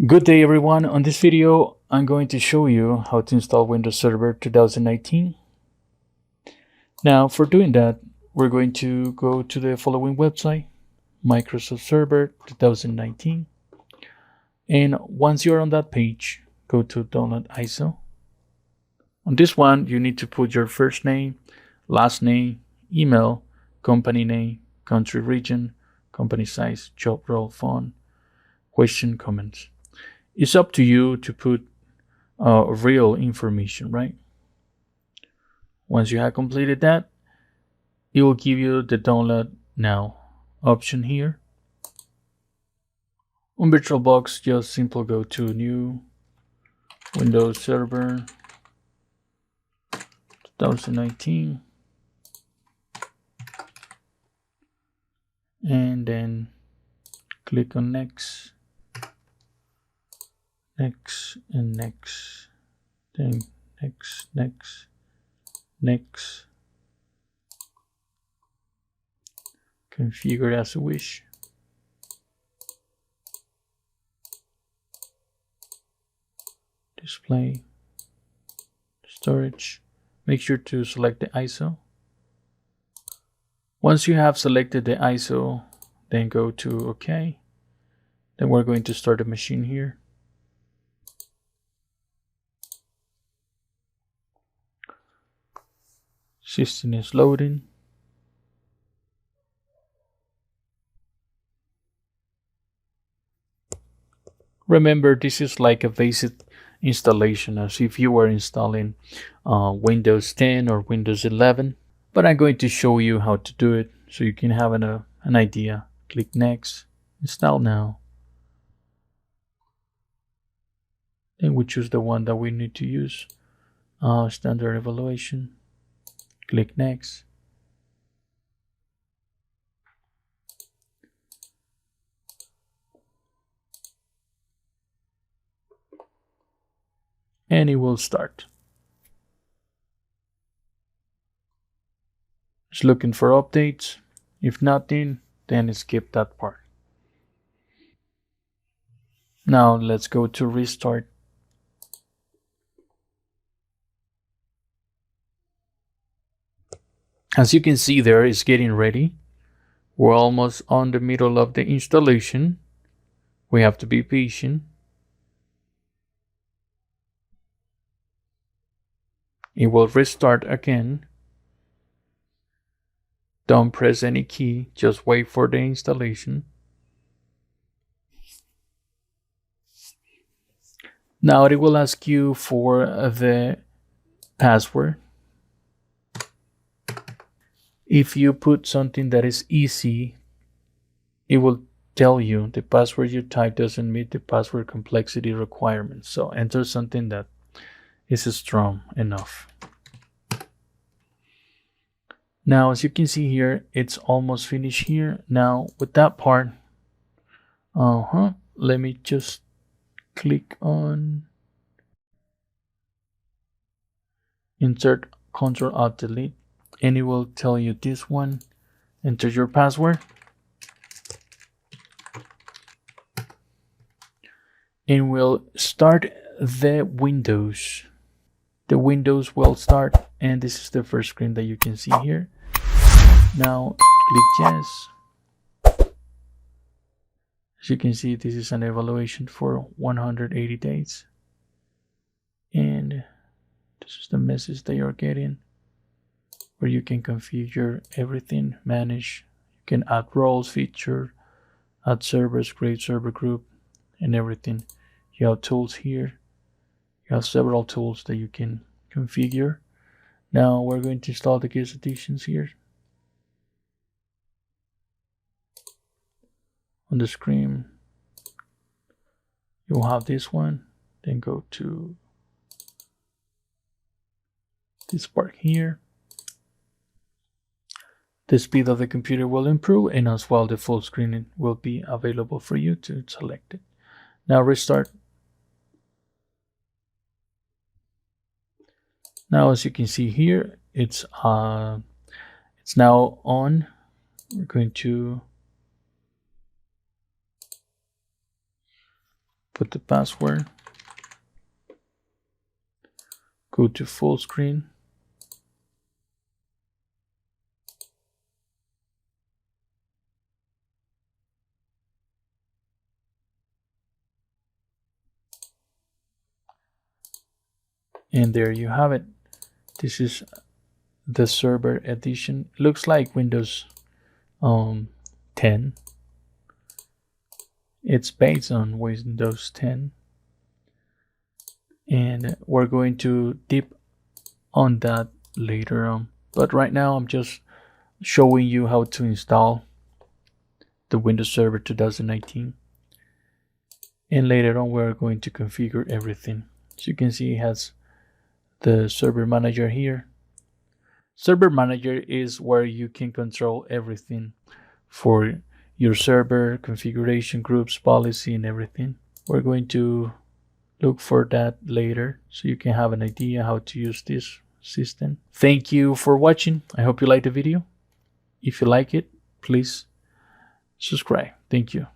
Good day everyone. On this video, I'm going to show you how to install Windows Server 2019. Now for doing that, we're going to go to the following website, Microsoft Server 2019. And once you're on that page, go to download ISO. On this one, you need to put your first name, last name, email, company name, country region, company size, job role, phone, question, comments. It's up to you to put real information, right? Once you have completed that, it will give you the download now option here. On VirtualBox, just simply go to new Windows Server 2019 and then click on next, and next, then next, configure as you wish. Display, storage. Make sure to select the ISO. Once you have selected the ISO, then go to OK. Then we're going to start the machine here. System is loading. Remember, this is like a basic installation as if you were installing Windows 10 or Windows 11. But I'm going to show you how to do it so you can have an idea. Click next, install now. Then we choose the one that we need to use. Standard evaluation. Click next. And it will start. It's looking for updates. If nothing, then skip that part. Now let's go to restart. As you can see there, it's getting ready. We're almost on the middle of the installation. We have to be patient. It will restart again. Don't press any key, just wait for the installation. Now it will ask you for the password. If you put something that is easy, it will tell you the password you type doesn't meet the password complexity requirements. So enter something that is strong enough. Now, as you can see here, it's almost finished here. Now, with that part, let me just click on insert Ctrl-Alt-Delete, and it will tell you this one. Enter your password. And we'll start the Windows. The Windows will start, and this is the first screen that you can see here. Now click yes. As you can see, this is an evaluation for 180 days. And this is the message that you're getting, where you can configure everything, manage. You can add roles, feature, add servers, create server group, and everything. You have tools here. You have several tools that you can configure. Now we're going to install the guest additions here. On the screen, you'll have this one. Then go to this part here. The speed of the computer will improve, and as well the full screen will be available for you to select it. Now restart. Now, as you can see here, it's now on. We're going to put the password, go to full screen, and there you have it. This is the server edition. Looks like Windows 10. It's based on Windows 10, and we're going to dip on that later on. But right now I'm just showing you how to install the Windows Server 2019, and later on we're going to configure everything. As you can see, it has the server manager here. Server manager is where you can control everything for your server, configuration, groups, policy, and everything. We're going to look for that later so you can have an idea how to use this system. Thank you for watching. I hope you liked the video. If you like it, please subscribe. Thank you.